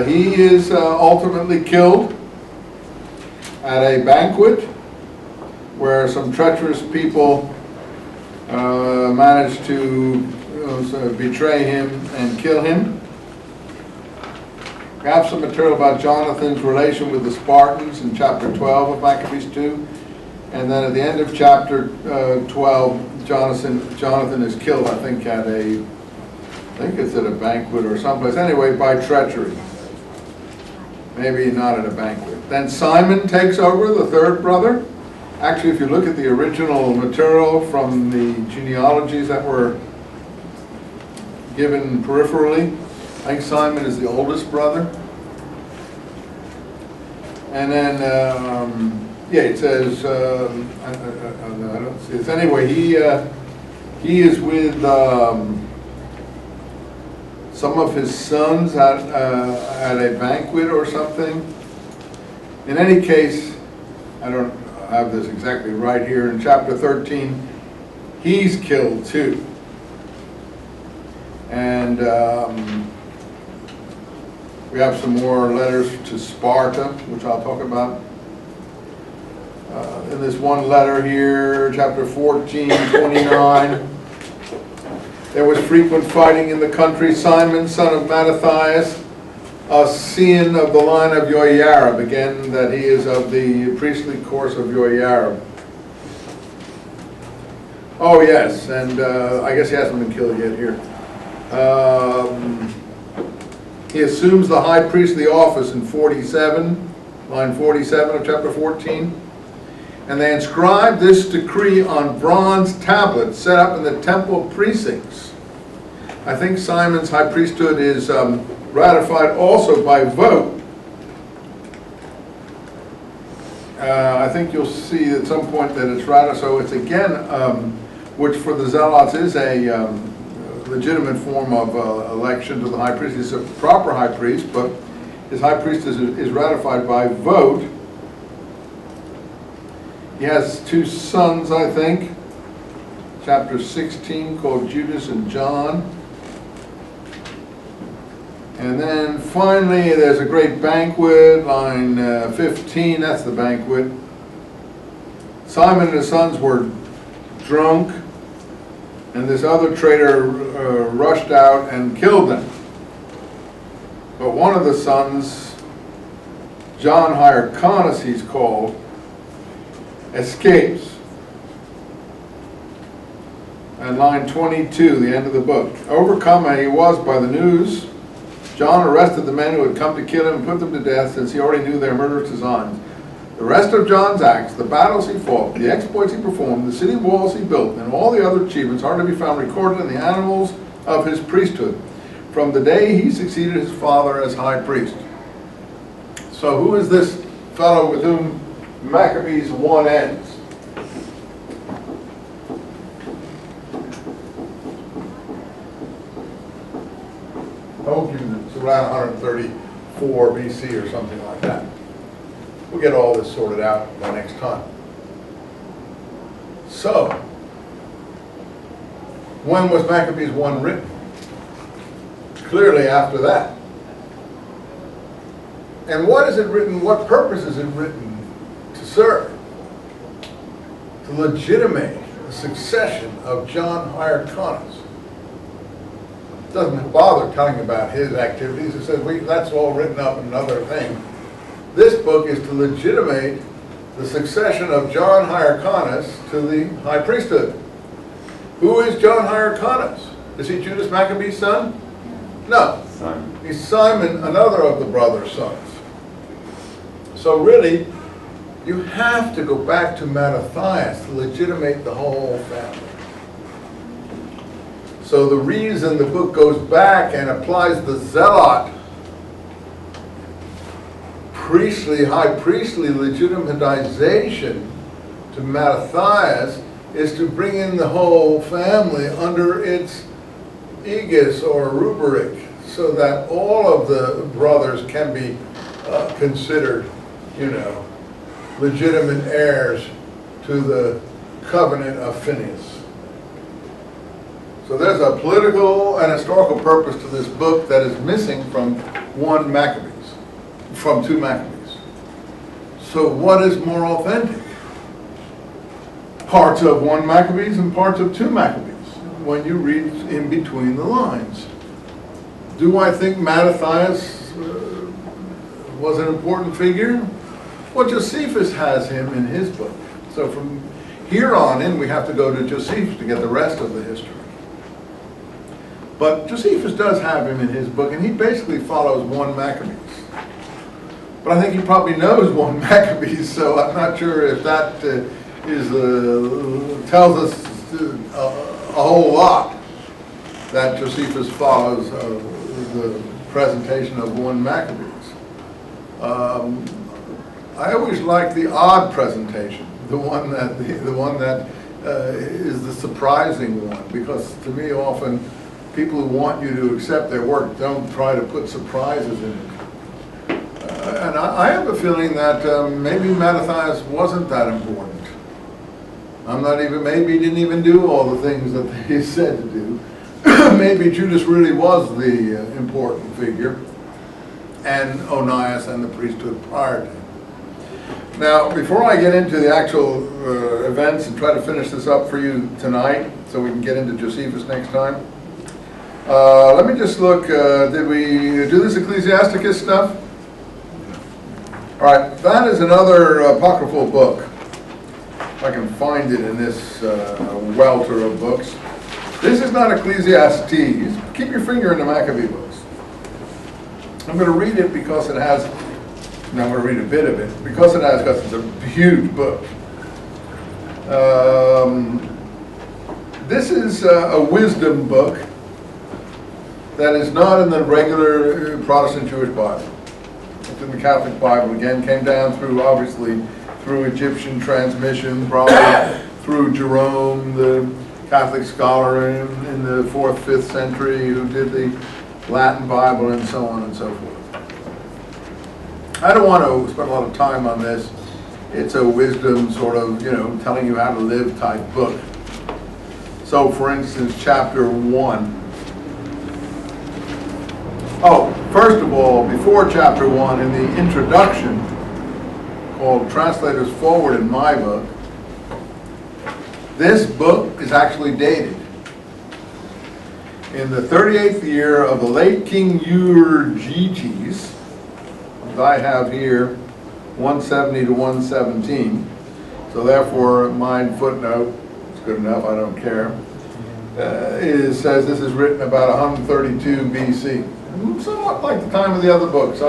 he is ultimately killed at a banquet where some treacherous people managed to sort of betray him and kill him. We have some material about Jonathan's relation with the Spartans in chapter 12 of Maccabees 2. And then at the end of chapter 12, Jonathan is killed, I think it's at a banquet or someplace. Anyway, by treachery. Maybe not at a banquet. Then Simon takes over, the third brother. Actually, if you look at the original material from the genealogies that were given peripherally, I think Simon is the oldest brother. And then, yeah, it says, I don't see this. Anyway, he is with some of his sons at a banquet or something. In any case, I don't have this exactly right here. In chapter 13, he's killed too. And we have some more letters to Sparta, which I'll talk about. In this one letter here, chapter 14, 29, there was frequent fighting in the country. Simon, son of Mattathias, a Scian of the line of Joiarib, again, that he is of the priestly course of Joiarib. Oh yes, and I guess he hasn't been killed yet here. He assumes the high priestly office in 47, line 47 of chapter 14. And they inscribed this decree on bronze tablets set up in the temple precincts. I think Simon's high priesthood is ratified also by vote. I think you'll see at some point that it's ratified. So it's again, which for the Zealots is a legitimate form of election to the high priest. He's a proper high priest, but his high priest is ratified by vote. He has two sons, I think, chapter 16, called Judas and John. And then finally, there's a great banquet, line 15, that's the banquet. Simon and his sons were drunk, and this other traitor rushed out and killed them. But one of the sons, John Hyrcanus he's called, escapes. And line 22, the end of the book. Overcome as he was by the news, John arrested the men who had come to kill him and put them to death, since he already knew their murderous designs. The rest of John's acts, the battles he fought, the exploits he performed, the city walls he built, and all the other achievements are to be found recorded in the annals of his priesthood, from the day he succeeded his father as high priest. So who is this fellow with whom Maccabees 1 ends? Hope it's around 134 BC or something like that. We'll get all this sorted out by next time. So, when was Maccabees 1 written? Clearly after that. And what is it written, what purpose is it written to serve? To legitimate the succession of John Hyrcanus. It doesn't bother telling about his activities. It says that's all written up in another thing. This book is to legitimate the succession of John Hyrcanus to the high priesthood. Who is John Hyrcanus? Is he Judas Maccabee's son? No. Simon. He's Simon, another of the brother's sons. So really, you have to go back to Mattathias to legitimate the whole family. So the reason the book goes back and applies the zealot high priestly legitimatization to Mattathias is to bring in the whole family under its aegis or rubric, so that all of the brothers can be considered, legitimate heirs to the covenant of Phineas. So there's a political and historical purpose to this book that is missing from 1 Maccabees, from 2 Maccabees. So what is more authentic? Parts of 1 Maccabees and parts of 2 Maccabees, when you read in between the lines. Do I think Mattathias was an important figure? Well, Josephus has him in his book. So from here on in, we have to go to Josephus to get the rest of the history. But Josephus does have him in his book, and he basically follows 1 Maccabees. But I think he probably knows 1 Maccabees, so I'm not sure if that tells us a whole lot that Josephus follows the presentation of 1 Maccabees. I always like the odd presentation, the one that is the surprising one, because to me often people who want you to accept their work don't try to put surprises in it. And I have a feeling that maybe Mattathias wasn't that important. Maybe he didn't even do all the things that he said to do. Maybe Judas really was the important figure, and Onias and the priesthood prior to him. Now, before I get into the actual events and try to finish this up for you tonight, so we can get into Josephus next time, let me just look, did we do this Ecclesiasticus stuff? All right, that is another apocryphal book. If I can find it in this welter of books. This is not Ecclesiastes. Keep your finger in the Maccabee books. I'm going to read it because it has, and I'm going to read a bit of it, because it's a huge book. This is a wisdom book that is not in the regular Protestant Jewish Bible. It's in the Catholic Bible. Again, came down through, obviously, through Egyptian transmission, probably through Jerome, the Catholic scholar in the 4th, 5th century who did the Latin Bible and so on and so forth. I don't want to spend a lot of time on this. It's a wisdom sort of, telling you how to live type book. So, for instance, chapter 1. Oh, first of all, before chapter 1, in the introduction, called Translators Forward in my book, this book is actually dated in the 38th year of the late King Euergetes, as I have here, 170 to 117. So therefore, my footnote, it's good enough, I don't care, says this is written about 132 BC. Somewhat like the time of the other books.